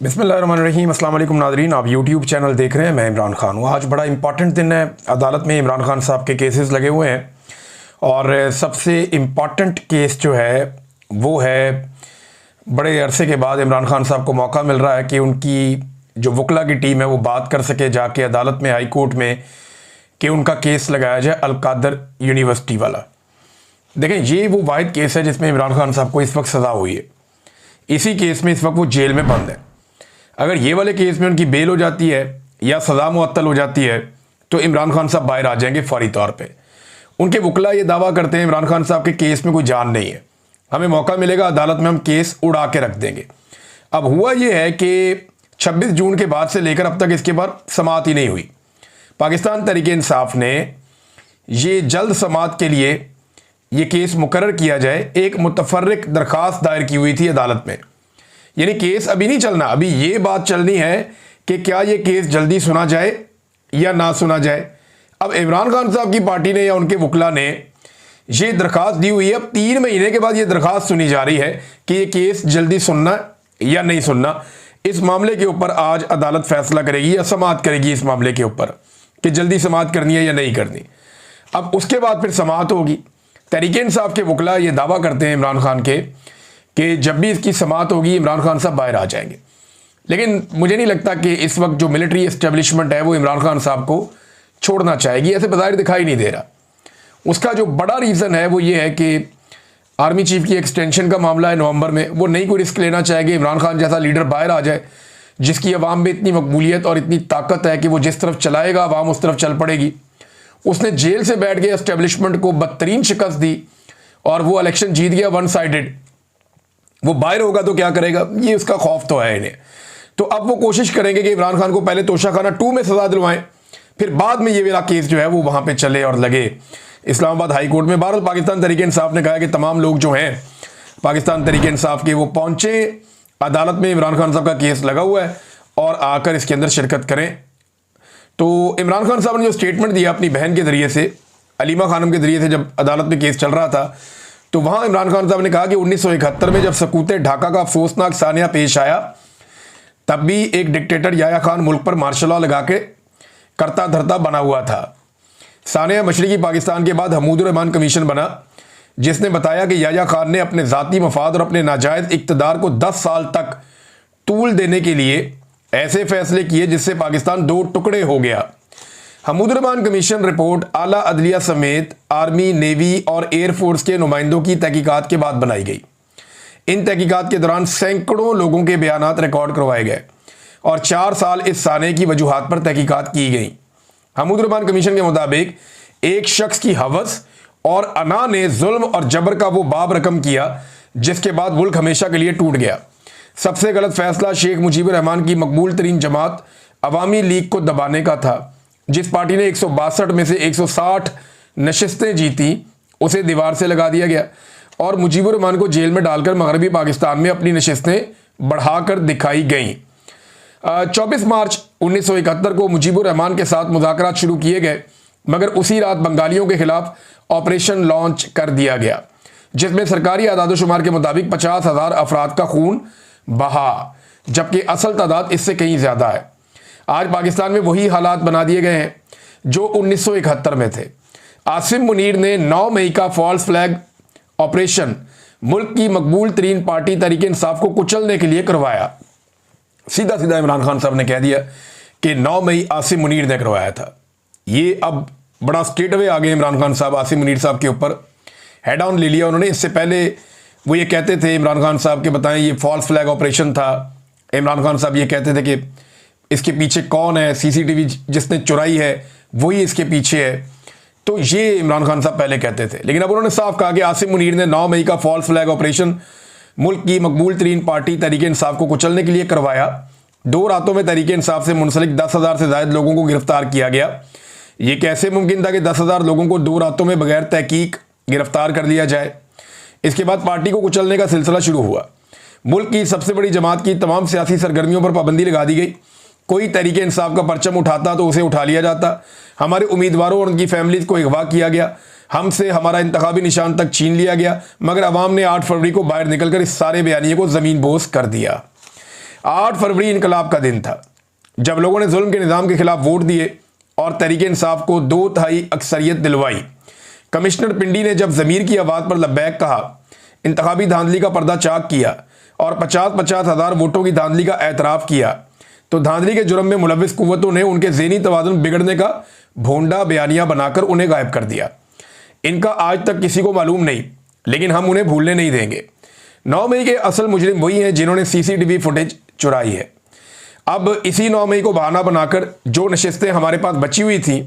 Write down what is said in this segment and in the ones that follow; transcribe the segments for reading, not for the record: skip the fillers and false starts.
बिस्मिल्लाहिर्रहमानिर्रहीम। अस्सलाम वालेकुम नाज़रीन, आप यूट्यूब चैनल देख रहे हैं। मैं इमरान खान हूँ। आज बड़ा इंपॉर्टेंट दिन है। अदालत में इमरान खान साहब के केसेस लगे हुए हैं और सबसे इम्पॉर्टेंट केस जो है वो है, बड़े अरसे के बाद इमरान खान साहब को मौका मिल रहा है कि उनकी जो वकला की टीम है वो बात कर सके जाके अदालत में, हाई कोर्ट में, कि उनका केस लगाया जाए अल-कादर यूनिवर्सिटी वाला। देखें, ये वो वाहिद केस है जिसमें इमरान खान साहब को इस वक्त सज़ा हुई है। इसी केस में इस वक्त वो जेल में बंद है। अगर ये वाले केस में उनकी बेल हो जाती है या सज़ा मुअत्तल हो जाती है तो इमरान खान साहब बाहर आ जाएंगे फौरी तौर पे। उनके वकला ये दावा करते हैं इमरान खान साहब के केस में कोई जान नहीं है, हमें मौका मिलेगा अदालत में, हम केस उड़ा के रख देंगे। अब हुआ ये है कि 26 जून के बाद से लेकर अब तक इसके बाद समाअत ही नहीं हुई। पाकिस्तान तहरीक-ए-इंसाफ ने ये जल्द समाअत के लिए ये केस मुकर्रर किया जाए, एक मुतफर्रिक दरख्वास्त दायर की हुई थी अदालत में। यानी केस अभी नहीं चलना, अभी ये बात चलनी है कि क्या ये केस जल्दी सुना जाए या ना सुना जाए। अब इमरान खान साहब की पार्टी ने या उनके वकला ने ये दरख्वास्त दी हुई है। अब 3 महीने के बाद ये दरख्वास्त सुनी जा रही है कि ये केस जल्दी सुनना या नहीं सुनना। इस मामले के ऊपर आज अदालत फैसला करेगी या समाअत करेगी इस मामले के ऊपर कि जल्दी समाअत करनी है या नहीं करनी। अब उसके बाद फिर समाअत होगी। तहरीक-ए-इंसाफ के वकला ये दावा करते हैं इमरान खान के कि जब भी इसकी समाअत होगी इमरान खान साहब बाहर आ जाएंगे। लेकिन मुझे नहीं लगता कि इस वक्त जो मिलिट्री एस्टेब्लिशमेंट है वो इमरान खान साहब को छोड़ना चाहेगी, ऐसे बाहर दिखाई नहीं दे रहा। उसका जो बड़ा रीज़न है वो ये है कि आर्मी चीफ की एक्सटेंशन का मामला है नवंबर में, वो नहीं कोई रिस्क लेना चाहेगी। इमरान खान जैसा लीडर बाहर आ जाए जिसकी अवाम में इतनी मकबूलियत और इतनी ताकत है कि वो जिस तरफ चलाएगा अवाम उस तरफ चल पड़ेगी। उसने जेल से बैठ के एस्टेब्लिशमेंट को बदतरीन शिकस्त दी और वो इलेक्शन जीत गया वन साइडेड। वो बाहर होगा तो क्या करेगा, ये उसका खौफ तो है इन्हें। तो अब वो कोशिश करेंगे कि इमरान खान को पहले तोशाखाना 2 में सजा दिलवाएं, फिर बाद में ये वाला केस जो है वो वहां पे चले और लगे इस्लामाबाद हाई कोर्ट में। बहरहाल पाकिस्तान तहरीक-ए-इंसाफ ने कहा कि तमाम लोग जो हैं पाकिस्तान तहरीक-ए-इंसाफ के वो पहुंचे अदालत में, इमरान खान साहब का केस लगा हुआ है और आकर इसके अंदर शिरकत करें। तो इमरान खान साहब ने जो स्टेटमेंट दिया अपनी बहन के जरिए से, अलीमा खानम के जरिए से, जब अदालत में केस चल रहा था, तो वहां इमरान खान साहब ने कहा कि 1971 में जब सकूत ढाका का अफसोसनाक सानिया पेश आया तब भी एक डिक्टेटर याया खान मुल्क पर मार्शल लॉ लगा के करता धरता बना हुआ था। सानिया मशरकी पाकिस्तान के बाद हमूदुर रहमान कमीशन बना जिसने बताया कि याया खान ने अपने ज़ाती मफाद और अपने नाजायज़ इक़्तिदार को 10 साल तक तूल देने के लिए ऐसे फैसले किए जिससे पाकिस्तान 2 टुकड़े हो गया। हमूदुर रहमान कमीशन रिपोर्ट आला अदलिया समेत आर्मी, नेवी और एयरफोर्स के नुमाइंदों की तहकीकात के बाद बनाई गई। इन तहकीकात के दौरान सैकड़ों लोगों के बयानात रिकॉर्ड करवाए गए और 4 साल इस साने की वजूहात पर तहकीकात की गई। हमूदुर रहमान कमीशन के मुताबिक एक शख्स की हवस और अना ने जुल्म और जबर का वो बाब रकम किया जिसके बाद मुल्क हमेशा के लिए टूट गया। सबसे गलत फैसला शेख मुजीबुर रहमान की मकबूल तरीन जमात अवामी लीग को दबाने का था। जिस पार्टी ने 162 में से 160 नशिस्तें जीती उसे दीवार से लगा दिया गया और मुजीबुर रहमान को जेल में डालकर मगरबी पाकिस्तान में अपनी नशिस्तें बढ़ाकर दिखाई गईं। 24 मार्च 1971 को मुजीबुर रहमान के साथ मुज़ाकरात शुरू किए गए, मगर उसी रात बंगालियों के खिलाफ ऑपरेशन लॉन्च कर दिया गया जिसमें सरकारी आदादोशुमार के मुताबिक 50,000 अफराद का खून बहा, जबकि असल तादाद इससे कहीं ज़्यादा है। आज पाकिस्तान में वही हालात बना दिए गए हैं जो 1971 में थे। आसिम मुनीर ने 9 मई का फॉल्स फ्लैग ऑपरेशन मुल्क की मकबूल तरीन पार्टी तहरीक-ए-इंसाफ को कुचलने के लिए करवाया। सीधा सीधा इमरान खान साहब ने कह दिया कि 9 मई आसिम मुनीर ने करवाया था। ये अब बड़ा स्ट्रेट अवे आ गए इमरान खान साहब आसिम मुनीर साहब के ऊपर, हेड ऑन ले लिया उन्होंने। इससे पहले वो ये कहते थे इमरान खान साहब के, बताएं ये फॉल्स फ्लैग ऑपरेशन था। इमरान खान साहब ये कहते थे कि इसके पीछे कौन है, सीसीटीवी जिसने चुराई है वही इसके पीछे है। तो ये इमरान खान साहब पहले कहते थे, लेकिन अब उन्होंने साफ कहा कि आसिम मुनीर ने 9 मई का फॉल्स फ्लैग ऑपरेशन मुल्क की मकबूल तरीन पार्टी तहरीक-ए-इंसाफ को कुचलने के लिए करवाया। 2 रातों में तहरीक-ए-इंसाफ से मुंसलिक 10,000 से ज़ायद लोगों को गिरफ्तार किया गया। ये कैसे मुमकिन था कि 10,000 लोगों को 2 रातों में बगैर तहकीक गिरफ्तार कर लिया जाए। इसके बाद पार्टी को कुचलने का सिलसिला शुरू हुआ। मुल्क की सबसे बड़ी जमात की तमाम सियासी सरगर्मियों पर पाबंदी लगा दी गई। कोई तहरीक-ए-इंसाफ का परचम उठाता तो उसे उठा लिया जाता। हमारे उम्मीदवारों और उनकी फैमिलीज को अगवा किया गया। हमसे हमारा इंतखाबी निशान तक छीन लिया गया, मगर अवाम ने 8 फरवरी को बाहर निकलकर इस सारे बयानिए को ज़मीन बोस कर दिया। 8 फरवरी इनकलाब का दिन था, जब लोगों ने जुल्म के निज़ाम के खिलाफ वोट दिए और तहरीक इंसाफ को 2/3 अक्सरियत दिलवाई। कमिश्नर पिंडी ने जब ज़मीर की आवाज़ पर लब्बैक कहा, इंतखाबी धांधली का पर्दा चाक किया और 50-50 हज़ार वोटों की धांधली का एतराफ़ किया, तो धांधली के जुर्म में मुलविस कुव्वतों ने उनके ज़हनी तवाज़ुन बिगड़ने का भोंडा बयानिया बनाकर उन्हें गायब कर दिया। इनका आज तक किसी को मालूम नहीं, लेकिन हम उन्हें भूलने नहीं देंगे। 9 मई के असल मुजरिम वही हैं जिन्होंने CCTV फुटेज चुराई है। अब इसी 9 मई को बहाना बनाकर जो नशिस्तें हमारे पास बची हुई थी,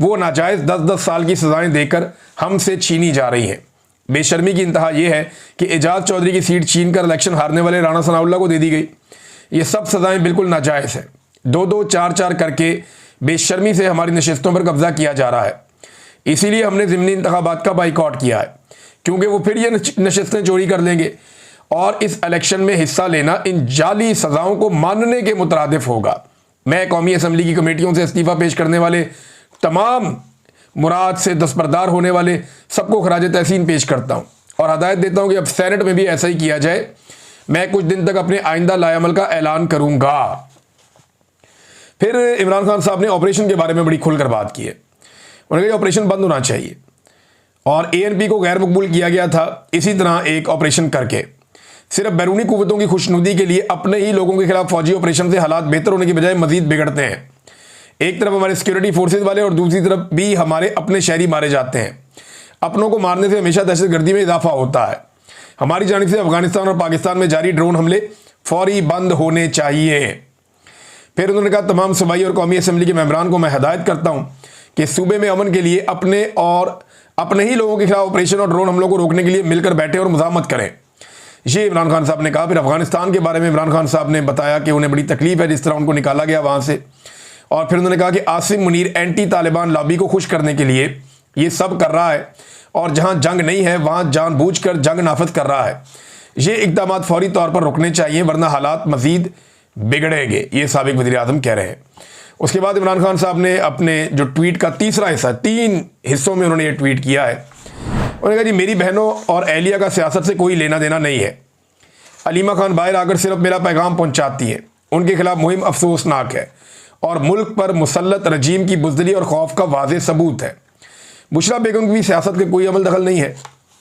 वो नाजायज़ 10-10 साल की सजाएं देकर हमसे छीनी जा रही हैं। बेशर्मी की इंतहा यह है कि एजाज चौधरी की सीट छीन कर इलेक्शन हारने वाले राणा सनाउल्लाह को दे दी गई। ये सब सजाएं बिल्कुल नाजायज़ है। 2-2, 4-4 करके बेशर्मी से हमारी नशिस्तों पर कब्जा किया जा रहा है। इसीलिए हमने ज़िमनी इंतखाबात का बाइकआउट किया है, क्योंकि वो फिर ये नशिस्तें चोरी कर लेंगे और इस इलेक्शन में हिस्सा लेना इन जाली सजाओं को मानने के मुतरादिफ होगा। मैं कौमी असम्बली की कमेटियों से इस्तीफ़ा पेश करने वाले तमाम मुराद से दस्तबरदार होने वाले सबको खराज तहसीन पेश करता हूँ और हदायत देता हूँ कि अब सेनेट में भी ऐसा ही किया जाए। मैं कुछ दिन तक अपने आइंदा लाएअमल का ऐलान करूँगा। फिर इमरान खान साहब ने ऑपरेशन के बारे में बड़ी खुलकर बात की है। उन्होंने कहा ऑपरेशन बंद होना चाहिए और ANP को गैर मकबूल किया गया था इसी तरह एक ऑपरेशन करके सिर्फ बैरूनी कुव्वतों की खुशनुदी के लिए अपने ही लोगों के खिलाफ फौजी ऑपरेशन से हालात बेहतर होने की बजाय मजीद बिगड़ते हैं। एक तरफ हमारे सिक्योरिटी फोर्सेज वाले और दूसरी तरफ भी हमारे अपने शहरी मारे जाते हैं। अपनों को मारने से हमेशा दहशतगर्दी में इजाफा होता है। हमारी जानिब से अफगानिस्तान और पाकिस्तान में जारी ड्रोन हमले फौरी बंद होने चाहिए। फिर उन्होंने कहा तमाम सूबाई और कौमी असम्बली के मेंबरान को मैं हदायत करता हूँ कि सूबे में अमन के लिए अपने और अपने ही लोगों के खिलाफ ऑपरेशन और ड्रोन हमलों को रोकने के लिए मिलकर बैठे और मुज़ाहमत करें। ये इमरान खान साहब ने कहा। फिर अफगानिस्तान के बारे में इमरान खान साहब ने बताया कि उन्हें बड़ी तकलीफ है जिस तरह उनको निकाला गया वहाँ से। और फिर उन्होंने कहा कि आसिम मुनीर एंटी तालिबान लॉबी को खुश करने के लिए ये सब कर रहा है और जहाँ जंग नहीं है वहाँ जानबूझकर जंग नाफिज कर रहा है। ये इक़दाम फौरी तौर पर रुकने चाहिए वरना हालात मज़ीद बिगड़ेंगे, ये साबिक़ वज़ीर-ए-आज़म कह रहे हैं। उसके बाद इमरान खान साहब ने अपने जो ट्वीट का तीसरा हिस्सा, 3 हिस्सों में उन्होंने ये ट्वीट किया है। उन्होंने कहा जी मेरी बहनों और एहलिया का सियासत से कोई लेना देना नहीं है। अलीमा खान बाहर आकर सिर्फ मेरा पैगाम पहुंचाती है। उनके खिलाफ मुहिम अफसोसनाक है और मुल्क पर मुसल्लत रजीम की बुज़दिली और खौफ का वाज़ेह सबूत है। बुशरा बेगम की भी सियासत का कोई अमल दखल नहीं है।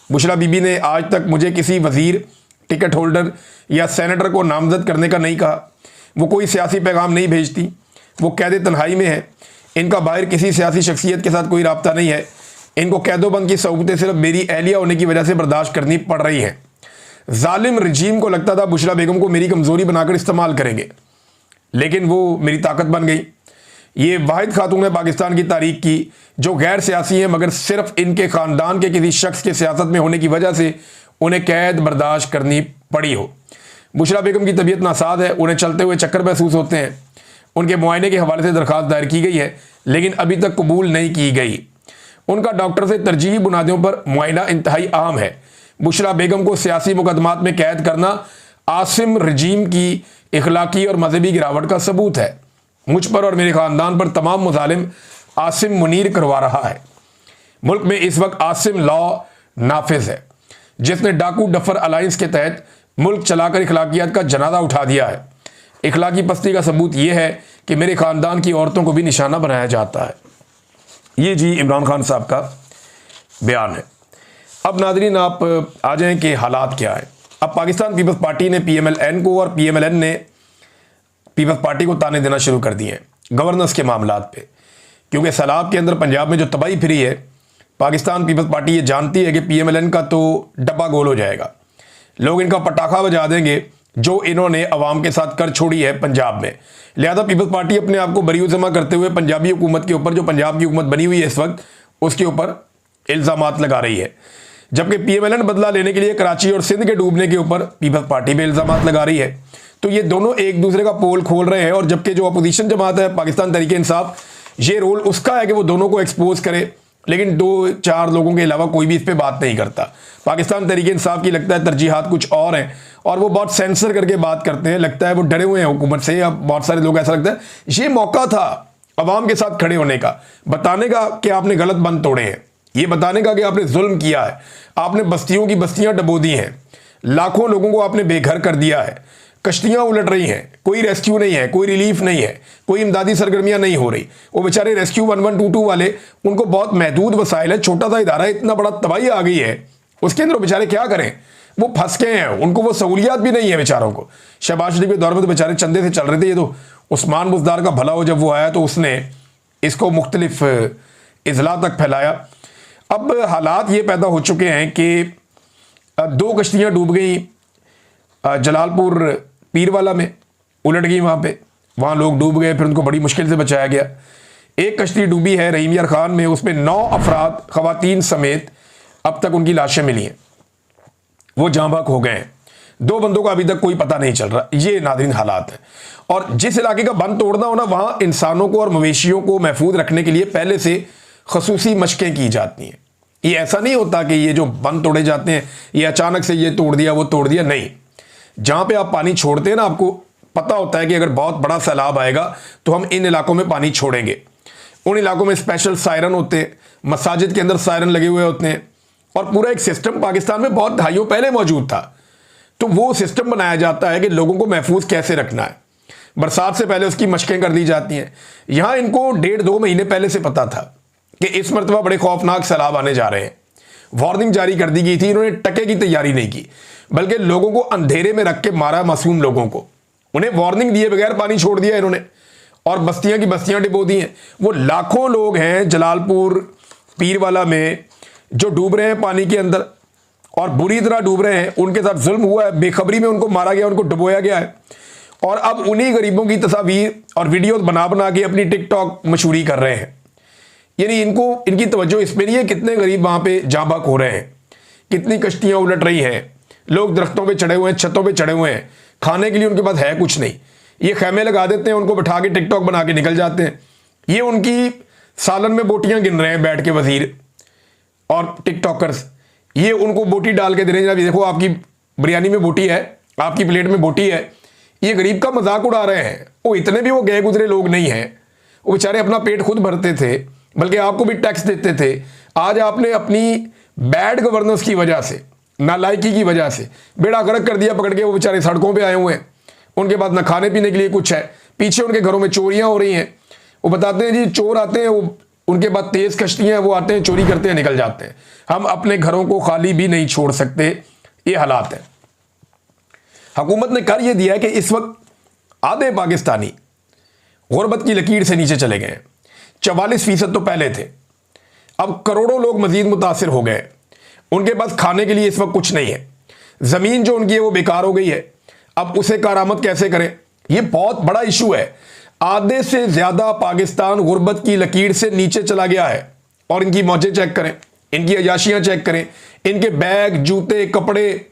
बुशरा बीबी ने आज तक मुझे किसी वज़ीर, टिकट होल्डर या सेनेटर को नामजद करने का नहीं कहा। वो कोई सियासी पैगाम नहीं भेजती। वो कैद तन्हाई में है। इनका बाहर किसी सियासी शख्सियत के साथ कोई रब्ता नहीं है। इनको कैदोबंद की सहूलतें सिर्फ मेरी एहलिया होने की वजह से बर्दाश्त करनी पड़ रही हैं। जालिम रजीम को लगता था बुशरा बेगम को मेरी कमज़ोरी बनाकर इस्तेमाल करेंगे, लेकिन वो मेरी ताकत बन गई। ये वाहिद खातून है पाकिस्तान की तारीख की जो गैर सियासी है, मगर सिर्फ इनके ख़ानदान के किसी शख्स के सियासत में होने की वजह से उन्हें कैद बर्दाश्त करनी पड़ी हो। बुशरा बेगम की तबीयत नासाज है। उन्हें चलते हुए चक्कर महसूस होते हैं। उनके मुआयने के हवाले से दरख्वास्त दायर की गई है, लेकिन अभी तक कबूल नहीं की गई। उनका डॉक्टर से तरजीही बुनियादों पर मुआयना इंतहाई अहम है। बुशरा बेगम को सियासी मुकदमात में कैद करना आसिम रजीम की इखलाकी और मजहबी गिरावट का सबूत है। मुझ पर और मेरे ख़ानदान पर तमाम मुजालिम आसिम मुनीर करवा रहा है। मुल्क में इस वक्त आसिम लॉ नाफिज है, जिसने डाकू डफर अलायंस के तहत मुल्क चलाकर इखलाकियात का जनाजा उठा दिया है। इखलाकी पस्ती का सबूत यह है कि मेरे ख़ानदान की औरतों को भी निशाना बनाया जाता है। ये जी इमरान खान साहब का बयान है। अब नाज़रीन आप आ जाएं कि हालात क्या है। अब पाकिस्तान पीपल्स पार्टी ने PMLN को और PMLN ने पीपल्स पार्टी को ताने देना शुरू कर दिए हैं गवर्नेंस के मामलात पे, क्योंकि सैलाब के अंदर पंजाब में जो तबाही फिरी है, पाकिस्तान पीपल्स पार्टी ये जानती है कि PMLN का तो डब्बा गोल हो जाएगा। लोग इनका पटाखा बजा देंगे जो इन्होंने अवाम के साथ कर छोड़ी है पंजाब में। लिहाजा पीपल्स पार्टी अपने आप को बरी जमा करते हुए पंजाबी हुकूमत के ऊपर, जो पंजाब की हुकूमत बनी हुई है इस वक्त, उसके ऊपर इल्ज़ामात लगा रही है। जबकि PMLN बदला लेने के लिए कराची और सिंध के डूबने के ऊपर पीपल्स पार्टी पे इल्ज़ामात लगा रही है। तो ये दोनों एक दूसरे का पोल खोल रहे हैं। और जबकि जो अपोजिशन जमात है पाकिस्तान तहरीक इंसाफ, ये रोल उसका है कि वो दोनों को एक्सपोज करे, लेकिन 2-4 लोगों के अलावा कोई भी इस पर बात नहीं करता। पाकिस्तान तहरीक इंसाफ की लगता है तरजीहात कुछ और हैं और वो बहुत सेंसर करके बात करते हैं। लगता है वो डरे हुए हैं हुकूमत से, या बहुत सारे लोग ऐसा लगता है ये मौका था अवाम के साथ खड़े होने का, बताने का कि आपने गलत बंद तोड़े हैं, ये बताने का कि आपने जुल्म किया है, आपने बस्तियों की बस्तियां डबो दी हैं, लाखों लोगों को आपने बेघर कर दिया है, कश्तियां उलट रही हैं, कोई रेस्क्यू नहीं है, कोई रिलीफ नहीं है, कोई इमदादी सरगर्मियां नहीं हो रही। वो बेचारे रेस्क्यू 1122 वाले, उनको बहुत महदूद वसाइल है, छोटा सा इदारा है, इतना बड़ा तबाही आ गई है उसके अंदर, बेचारे क्या करें, वो फंस गए हैं, उनको वो सहूलियात भी नहीं है बेचारों को। शहबाज शरीफ के दौर में तो बेचारे चंदे से चल रहे थे। ये तो उस्मान बुज़दार का भला हो, जब वो आया तो उसने इसको मुख्तलिफ इजला तक फैलाया। अब हालात ये पैदा हो चुके हैं कि 2 कश्तियाँ डूब गई जलालपुर पीरवाला में, उलट गई वहाँ लोग डूब गए, फिर उनको बड़ी मुश्किल से बचाया गया। एक कश्ती डूबी है रहीम यार खान में, उसमें 9 अफराद खवातीन समेत अब तक उनकी लाशें मिली हैं, वो जाँ बहक हो गए हैं। 2 बंदों का अभी तक कोई पता नहीं चल रहा। ये नाज़रीन हालात हैं। और जिस इलाके का बंद तोड़ना हो ना, वहाँ इंसानों को और मवेशियों को महफूज रखने के लिए पहले से खसूसी मशकें की जाती हैं। ये ऐसा नहीं होता कि ये जो बंद तोड़े जाते हैं ये अचानक से ये तोड़ दिया वो तोड़ दिया, नहीं। जहाँ पे आप पानी छोड़ते हैं ना, आपको पता होता है कि अगर बहुत बड़ा सैलाब आएगा तो हम इन इलाकों में पानी छोड़ेंगे। उन इलाकों में स्पेशल सायरन होते हैं, मसाजिद के अंदर सायरन लगे हुए होते हैं, और पूरा एक सिस्टम पाकिस्तान में बहुत दहाइयों पहले मौजूद था। तो वो सिस्टम बनाया जाता है कि लोगों को महफूज कैसे रखना है। बरसात से पहले उसकी मशकें कर दी जाती हैं। यहाँ इनको 1.5-2 महीने पहले से पता था कि इस मरतबा बड़े खौफनाक सैलाब आने जा रहे हैं। वार्निंग जारी कर दी गई थी, इन्होंने टके की तैयारी नहीं की, बल्कि लोगों को अंधेरे में रख के मारा, मासूम लोगों को। उन्हें वार्निंग दिए बगैर पानी छोड़ दिया इन्होंने, और बस्तियां की बस्तियां डिबो दी हैं। वो लाखों लोग हैं जलालपुर पीरवाला में जो डूब रहे हैं पानी के अंदर, और बुरी तरह डूब रहे हैं। उनके साथ जुल्म हुआ है, बेखबरी में उनको मारा गया, उनको डुबोया गया है। और अब उन्हीं गरीबों की तस्वीर और वीडियोस बना बना के अपनी टिकटॉक मशहूरी कर रहे हैं। यानी इनकी तवज्जो इस पर नहीं है कितने गरीब वहां पे जाँ बहक हो रहे हैं, कितनी कश्तियां उलट रही हैं, लोग दरख्तों पे चढ़े हुए हैं, छतों पे चढ़े हुए हैं, खाने के लिए उनके पास है कुछ नहीं। ये खैमे लगा देते हैं, उनको बिठा के टिकटॉक बना के निकल जाते हैं। ये उनकी सालन में बोटियां गिन रहे हैं बैठ के वजीर और टिकटॉकर्स। ये उनको बोटी डाल के दे रहे हैं, देखो आपकी बिरयानी में बोटी है, आपकी प्लेट में बोटी है। ये गरीब का मजाक उड़ा रहे हैं। वो इतने भी वो गए गुजरे लोग नहीं हैं, वो बेचारे अपना पेट खुद भरते थे, बल्कि आपको भी टैक्स देते थे। आज आपने अपनी बैड गवर्नेंस की वजह से, नालायकी की वजह से बेड़ा गर्क कर दिया पकड़ के। वो बेचारे सड़कों पे आए हुए हैं, उनके पास ना खाने पीने के लिए कुछ है, पीछे उनके घरों में चोरियां हो रही हैं। वो बताते हैं जी चोर आते हैं, वो उनके पास तेज कश्तियां हैं, वो आते हैं चोरी करते हैं निकल जाते हैं। हम अपने घरों को खाली भी नहीं छोड़ सकते, ये हालात है। हुकूमत ने कर ये दिया है कि इस वक्त आधे पाकिस्तानी गुर्बत की लकीर से नीचे चले गए। 44% तो पहले थे, अब करोड़ों लोग मजीद मुतासिर हो गए। उनके पास खाने के लिए इस वक्त कुछ नहीं है, जमीन जो उनकी है वो बेकार हो गई है। अब उसे कारामद कैसे करें, ये बहुत बड़ा इशू है। आधे से ज्यादा पाकिस्तान गुर्बत की लकीर से नीचे चला गया है। और इनकी मौजें चेक करें, इनकी अयाशियां चेक करें, इनके बैग, जूते, कपड़े,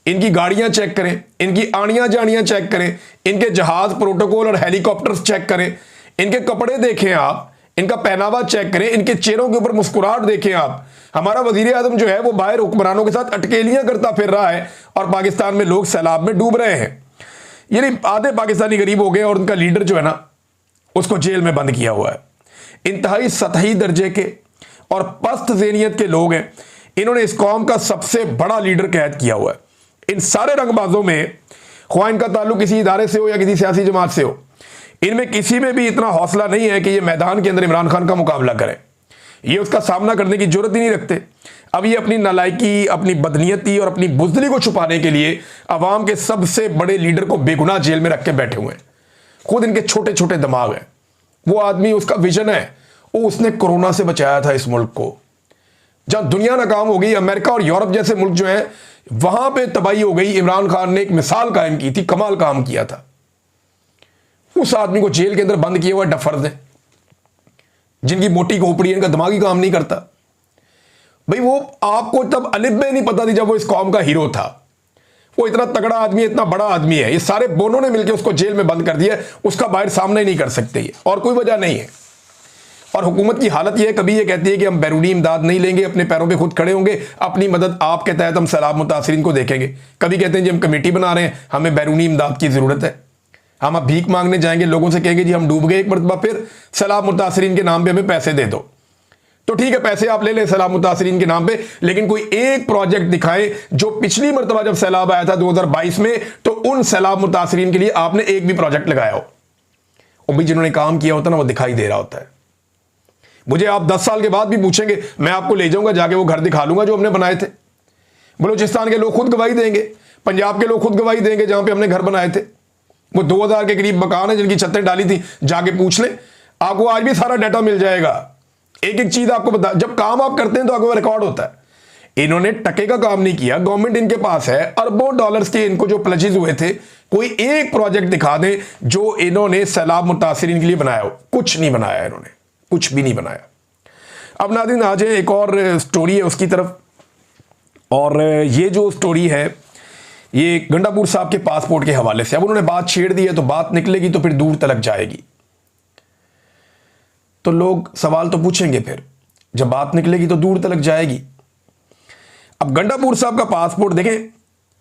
इनकी गाड़ियां चेक करें, इनकी आनियां जानियां चेक करें, इनके जहाज, प्रोटोकॉल और हेलीकॉप्टर्स चेक करें, इनके कपड़े देखें आप, इनका पहनावा चेक करें, इनके चेहरों के ऊपर मुस्कुराहट देखें आप। हमारा वजीर आजम जो है वो बाहर हुक्मरानों के साथ अटकेलियां करता फिर रहा है, और पाकिस्तान में लोग सैलाब में डूब रहे हैं। यानी आधे पाकिस्तानी गरीब हो गए, और उनका लीडर जो है ना उसको जेल में बंद किया हुआ है। इंतहाई सतही दर्जे के और पस्त ज़हनियत के लोग हैं। इन्होंने इस कौम का सबसे बड़ा लीडर कैद किया हुआ है। इन सारे रंगबाजों में, ख्वाह इनका ताल्लुक किसी इदारे से हो या किसी सियासी जमात से हो, इनमें किसी में भी इतना हौसला नहीं है कि ये मैदान के अंदर इमरान खान का मुकाबला करें। ये उसका सामना करने की जरूरत ही नहीं रखते। अब ये अपनी नालायकी, अपनी बदनीयती और अपनी बुज़दिली को छुपाने के लिए अवाम के सबसे बड़े लीडर को बेगुनाह जेल में रख के बैठे हुए हैं। खुद इनके छोटे छोटे दिमाग हैं। वो आदमी, उसका विजन है, वो उसने कोरोना से बचाया था इस मुल्क को। जहां दुनिया नाकाम हो गई, अमेरिका और यूरोप जैसे मुल्क जो है वहां पे तबाही हो गई, इमरान खान ने एक मिसाल कायम की थी, कमाल काम किया था। उस आदमी को जेल के अंदर बंद किया हुआ डफर्ज है, जिनकी मोटी खोपड़ी, इनका दिमाग ही काम नहीं करता। भाई वो आपको तब अलिफ बे नहीं पता थी जब वो इस कौम का हीरो था। वो इतना तगड़ा आदमी है, इतना बड़ा आदमी है, ये सारे बोनों ने मिलकर उसको जेल में बंद कर दिया। उसका बाहर सामना ही नहीं कर सकते ये, और कोई वजह नहीं है। और हुकूमत की हालत ये है, कभी ये कहती है कि हम बैरूनी इमदाद नहीं लेंगे, अपने पैरों पे खुद खड़े होंगे, अपनी मदद आपके तहत हम सैलाब मुतासरीन को देखेंगे। कभी कहते हैं जी हम कमेटी बना रहे हैं, हमें बैरूनी इमदाद की ज़रूरत है, हम अब भीख मांगने जाएंगे, लोगों से कहेंगे जी हम डूब गए एक मरतबा, फिर सैलाब मुतासरीन के नाम पर हमें पैसे दे दो। तो ठीक है, पैसे आप ले लें सैलाब मुतासरीन के नाम पे, लेकिन कोई एक प्रोजेक्ट दिखाएं जो पिछली मरतबा जब सैलाब आया था 2022 में, तो उन सैलाब मुतासरीन के लिए आपने एक भी प्रोजेक्ट लगाया हो। और भी जिन्होंने काम किया होता ना, वो दिखाई दे रहा होता है। मुझे आप 10 साल के बाद भी पूछेंगे, मैं आपको ले जाऊंगा, जाके वो घर दिखा लूंगा जो हमने बनाए थे। बलूचिस्तान के लोग खुद गवाही देंगे, पंजाब के लोग खुद गवाही देंगे जहां पे हमने घर बनाए थे। वो 2000 के करीब मकान है जिनकी छतें डाली थी, जाके पूछ ले, आपको आज भी सारा डाटा मिल जाएगा। एक एक चीज आपको बता, जब काम आप करते हैं तो आपको रिकॉर्ड होता है। इन्होंने टके का काम नहीं किया, गवर्नमेंट इनके पास है, अरबों डॉलर्स के इनको जो प्लेजेस हुए थे, कोई एक प्रोजेक्ट दिखा दें जो इन्होंने सैलाब मुतासरीन के लिए बनाया हो। कुछ नहीं बनाया इन्होंने, कुछ भी नहीं बनाया। अब नाज़रीन आ जाए, एक और स्टोरी है उसकी तरफ। और ये जो स्टोरी है ये गंडापुर साहब के पासपोर्ट के हवाले से। अब उन्होंने बात छेड़ दी है तो बात निकलेगी तो फिर दूर तलक जाएगी। तो लोग सवाल तो पूछेंगे, फिर जब बात निकलेगी तो दूर तलक जाएगी। अब गंडापुर साहब का पासपोर्ट देखें,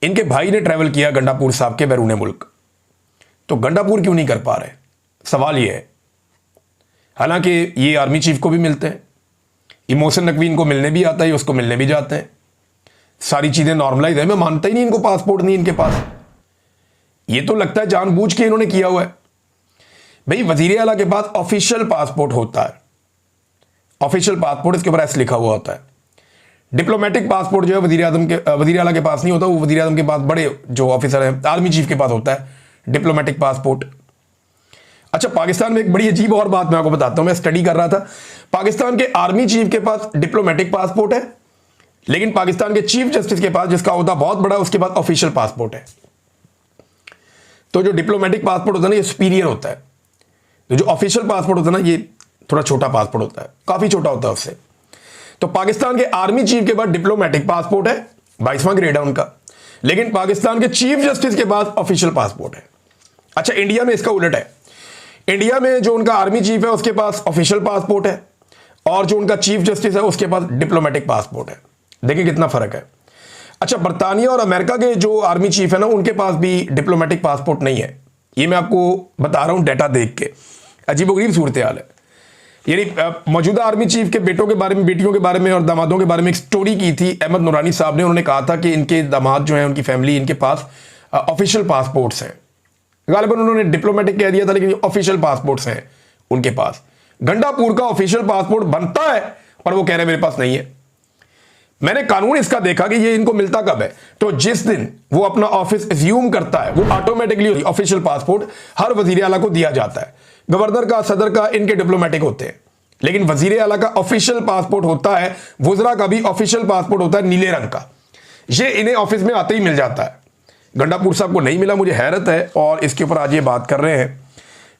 इनके भाई ने ट्रैवल किया गंडापुर साहब के बैरून मुल्क, तो गंडापुर क्यों नहीं कर पा रहे, सवाल ये है। हालांकि ये आर्मी चीफ को भी मिलते हैं, इमोशन नकवी इनको मिलने भी आता है, उसको मिलने भी जाते हैं, सारी चीजें नॉर्मलाइज है। मैं मानता ही नहीं इनको पासपोर्ट नहीं इनके पास। ये तो लगता है जानबूझ के इन्होंने किया हुआ है। भाई वजीर आला के पास ऑफिशियल पासपोर्ट होता है, ऑफिशियल पासपोर्ट, इसके ऊपर ऐसे लिखा हुआ होता है। डिप्लोमेटिक पासपोर्ट जो है वजीर आला के पास नहीं होता, वो वजीर आजम के पास बड़े जो ऑफिसर हैं आर्मी चीफ के पास होता है डिप्लोमेटिक पासपोर्ट। अच्छा, पाकिस्तान में एक बड़ी अजीब और बात मैं आपको बताता हूं। मैं स्टडी कर रहा था, पाकिस्तान के आर्मी चीफ के पास डिप्लोमेटिक पासपोर्ट है, लेकिन पाकिस्तान के चीफ जस्टिस के पास, जिसका होता बहुत बड़ा, उसके पास ऑफिशियल पासपोर्ट है। तो जो डिप्लोमेटिक पासपोर्ट होता है ना, ये सुपीरियर होता है। तो जो ऑफिशियल पासपोर्ट होता है ना, ये थोड़ा छोटा पासपोर्ट होता है, काफी छोटा होता है उससे। तो पाकिस्तान के आर्मी चीफ के पास डिप्लोमेटिक पासपोर्ट है, 22वां ग्रेड है उनका, लेकिन पाकिस्तान के चीफ जस्टिस के पास ऑफिशियल पासपोर्ट है। अच्छा, इंडिया में इसका उलट है। इंडिया में जो उनका आर्मी चीफ है उसके पास ऑफिशियल पासपोर्ट है, और जो उनका चीफ जस्टिस है उसके पास डिप्लोमेटिक पासपोर्ट है। देखिए कितना फर्क है। अच्छा, बर्तानिया और अमेरिका के जो आर्मी चीफ है ना, उनके पास भी डिप्लोमेटिक पासपोर्ट नहीं है। ये मैं आपको बता रहा हूं डाटा देख के, अजीबोगरीब सूरत हाल है। यानी मौजूदा आर्मी चीफ के बेटों के बारे में, बेटियों के बारे में और दामादों के बारे में एक स्टोरी की थी अहमद नूरानी साहब ने। उन्होंने कहा था कि इनके दामाद जो हैं, उनकी फैमिली, इनके पास ऑफिशियल पासपोर्ट्स हैं। गालिबन उन्होंने डिप्लोमेटिक कह दिया था, लेकिन ऑफिशियल पासपोर्ट्स हैं उनके पास। गंडापुर का ऑफिशियल पासपोर्ट बनता है, पर वो कह रहे मेरे पास नहीं है। मैंने कानून इसका देखा कि ये इनको मिलता कब है, तो जिस दिन वो अपना ऑफिस एज्यूम करता है, वो ऑटोमेटिकली ऑफिशियल पासपोर्ट हर वजीर आला को दिया जाता है। गवर्नर का, सदर का, इनके डिप्लोमेटिक होते हैं, लेकिन वजीर आला का ऑफिशियल पासपोर्ट होता है, वुजरा का भी ऑफिशियल पासपोर्ट होता है नीले रंग का। ये इन्हें ऑफिस में आते ही मिल जाता है। गंडापुर साहब को नहीं मिला, मुझे हैरत है, और इसके ऊपर आज ये बात कर रहे हैं।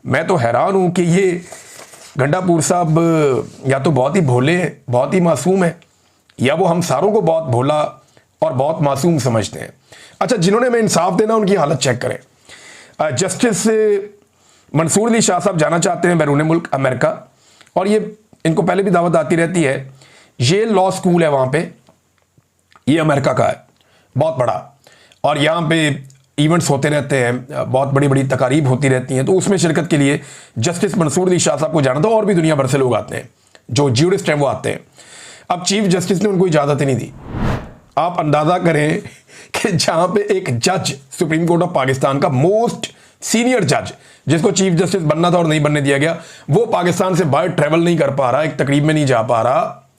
मैं तो हैरान हूं कि ये गंडापुर साहब या तो बहुत ही भोले हैं, बहुत ही मासूम है, या वो हम सारों को बहुत भोला और बहुत मासूम समझते हैं। अच्छा, जिन्होंने हमें इंसाफ देना, उनकी हालत चेक करें। जस्टिस मंसूर अली शाह साहब जाना चाहते हैं बैरून मुल्क अमेरिका, और ये इनको पहले भी दावत आती रहती है। ये लॉ स्कूल है वहाँ पे, ये अमेरिका का है, बहुत बड़ा, और यहाँ पे इवेंट्स होते रहते हैं, बहुत बड़ी बड़ी तकारीब होती रहती हैं। तो उसमें शिरकत के लिए जस्टिस मंसूर अली शाह साहब को जाना था, और भी दुनिया भर से लोग आते हैं, जो ज्यूरिस्ट हैं वो आते हैं। अब चीफ जस्टिस ने उनको इजाज़त ही नहीं दी। आप अंदाज़ा करें कि जहाँ पे एक जज, सुप्रीम कोर्ट ऑफ पाकिस्तान का मोस्ट सीनियर जज, जिसको चीफ जस्टिस बनना था और नहीं बनने दिया गया, वो पाकिस्तान से बाहर ट्रेवल नहीं कर पा रहा, एक तकरीब में नहीं जा पा रहा।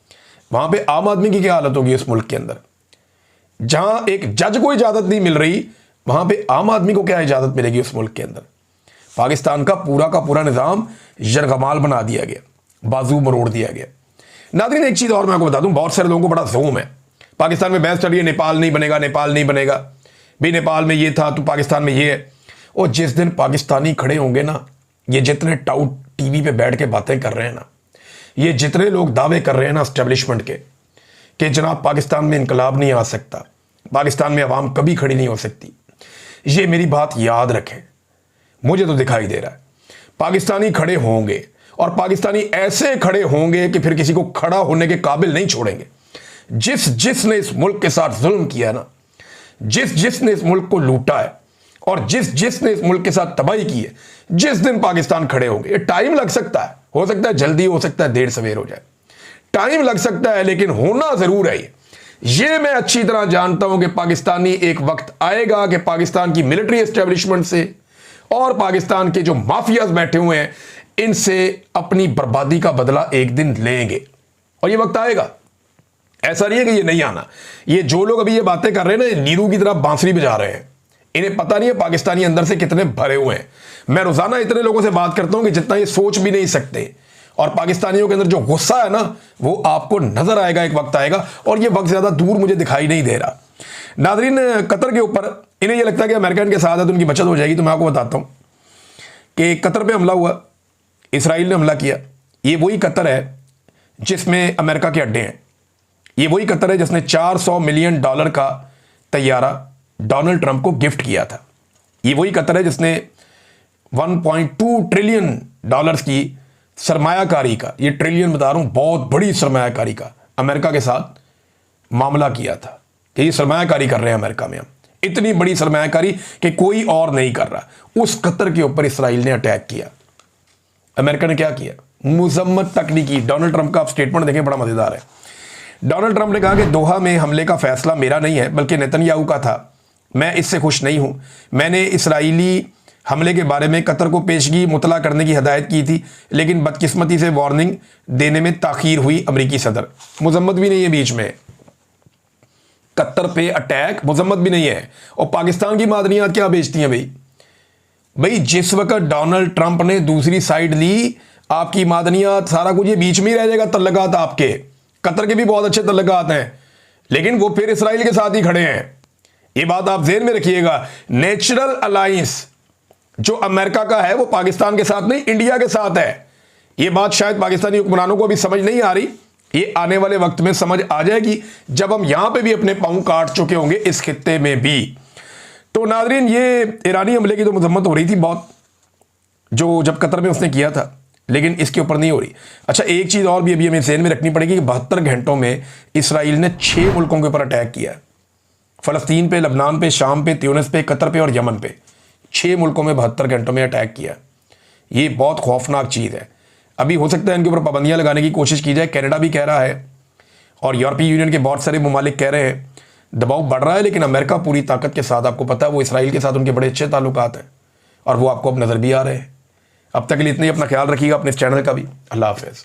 वहाँ पे आम आदमी की क्या हालत होगी इस मुल्क के अंदर? जहाँ एक जज को इजाज़त नहीं मिल रही, वहाँ पे आम आदमी को क्या इजाज़त मिलेगी उस मुल्क के अंदर? पाकिस्तान का पूरा निज़ाम यरगमाल बना दिया गया, बाजू मरोड़ दिया गया। नाज़रीन, एक चीज़ और मैं आपको बता दूं, बहुत सारे लोगों को बड़ा जोम है। पाकिस्तान में बहस चल रही है, नेपाल नहीं बनेगा, नेपाल नहीं बनेगा, भी नेपाल में ये था तो पाकिस्तान में ये है। और जिस दिन पाकिस्तानी खड़े होंगे ना, ये जितने टाउट टीवी पे बैठ के बातें कर रहे हैं ना, ये जितने लोग दावे कर रहे हैं ना एस्टेब्लिशमेंट के कि जनाब पाकिस्तान में इनकलाब नहीं आ सकता, पाकिस्तान में अवाम कभी खड़ी नहीं हो सकती, ये मेरी बात याद रखें। मुझे तो दिखाई दे रहा है पाकिस्तानी खड़े होंगे, और पाकिस्तानी ऐसे खड़े होंगे कि फिर किसी को खड़ा होने के काबिल नहीं छोड़ेंगे। जिसने इस मुल्क के साथ जुल्म किया ना, जिसने इस मुल्क को लूटा है, और जिसने इस मुल्क के साथ तबाही की है, जिस दिन पाकिस्तान खड़े होंगे, ये टाइम लग सकता है, हो सकता है जल्दी, हो सकता है देर सवेर हो जाए, टाइम लग सकता है लेकिन होना जरूर है। ये मैं अच्छी तरह जानता हूं कि पाकिस्तानी एक वक्त आएगा कि पाकिस्तान की मिलिट्री एस्टेब्लिशमेंट से और पाकिस्तान के जो माफियाज बैठे हुए हैं इनसे अपनी बर्बादी का बदला एक दिन लेंगे और ये वक्त आएगा। ऐसा नहीं है कि ये नहीं आना। ये जो लोग अभी ये बातें कर रहे हैं ना, नीरू की तरह बांसुरी बजा रहे हैं, इन्हें पता नहीं है पाकिस्तानी अंदर से कितने भरे हुए हैं। मैं रोजाना इतने लोगों से बात करता हूं कि जितना ये सोच भी नहीं सकते, और पाकिस्तानियों के अंदर जो गुस्सा है ना वो आपको नजर आएगा, एक वक्त आएगा और ये वक्त ज्यादा दूर मुझे दिखाई नहीं दे रहा। नाजरीन, कतर के ऊपर इन्हें यह लगता है कि अमेरिका इनके साथ है तो उनकी बचत हो जाएगी। तो मैं आपको बताता हूं कि कतर पे हमला हुआ, इसराइल ने हमला किया। ये वही कतर है जिसमें अमेरिका के अड्डे हैं। ये वही कतर है जिसने $400 मिलियन का तैयारा डोनाल्ड ट्रंप को गिफ्ट किया था। ये वही कतर है जिसने 1.2 ट्रिलियन डॉलर्स की सरमायाकारी का, ये ट्रिलियन बता रहा हूं, बहुत बड़ी सरमायाकारी का अमेरिका के साथ मामला किया था कि ये सरमायाकारी कर रहे हैं अमेरिका में हम, इतनी बड़ी सरमायाकारी कि कोई और नहीं कर रहा। उस कतर के ऊपर इसराइल ने अटैक किया। अमेरिका ने क्या किया? मुजम्मत तक नहीं की। डोनाल्ड ट्रंप का आप स्टेटमेंट देखें, बड़ा मजेदार है। डोनाल्ड ट्रंप ने कहा कि दोहा में हमले का फैसला मेरा नहीं है बल्कि नेतन्याहू का था। मैं इससे खुश नहीं हूं। मैंने इसराइली हमले के बारे में कतर को पेशगी मुतला करने की हदायत की थी, लेकिन बदकिस्मती से वार्निंग देने में ताखीर हुई। अमेरिकी सदर मुजम्मत भी नहीं है बीच में, कतर पे अटैक मुजम्मत भी नहीं है। और पाकिस्तान की मादनियात क्या बेचती हैं भाई? जिस वक्त डोनाल्ड ट्रंप ने दूसरी साइड ली, आपकी मादनियात सारा कुछ ये बीच में ही रह जाएगा। तल्लकात आपके, कतर के भी बहुत अच्छे तल्लकात हैं, लेकिन वो फिर इसराइल के साथ ही खड़े हैं। ये बात आप ज़हन में रखिएगा। नेचुरल अलायंस जो अमेरिका का है वो पाकिस्तान के साथ नहीं, इंडिया के साथ है। ये बात शायद पाकिस्तानी हुक्मरानों को अभी समझ नहीं आ रही। ये आने वाले वक्त में समझ आ जाएगी जब हम यहां पे भी अपने पांव काट चुके होंगे, इस खित्ते में भी। तो नाजरीन, ये ईरानी हमले की तो मजम्मत हो रही थी बहुत, जो जब कतर में उसने किया था, लेकिन इसके ऊपर नहीं हो रही। अच्छा, एक चीज और भी अभी हमें ज़हन में रखनी पड़ेगी कि 72 घंटों में इसराइल ने 6 मुल्कों के ऊपर अटैक किया है। फलस्तीन पे, लबनान पे, शाम पे, त्यूनिस पे, कतर पे और यमन पे। 6 मुल्कों में 72 घंटों में अटैक किया। ये बहुत खौफनाक चीज़ है। अभी हो सकता है इनके ऊपर पाबंदियां लगाने की कोशिश की जाए। कनाडा भी कह रहा है और यूरोपीय यूनियन के बहुत सारे ममालिक कह रहे हैं। दबाव बढ़ रहा है, लेकिन अमेरिका पूरी ताकत के साथ, आपको पता है वो इसराइल के साथ उनके बड़े अच्छे ताल्लुकात हैं और वो आपको अब नज़र भी आ रहे हैं। अब तक के लिए इतने ही। अपना ख्याल रखिएगा, अपने इस चैनल का भी। अल्लाह हाफ़िज़।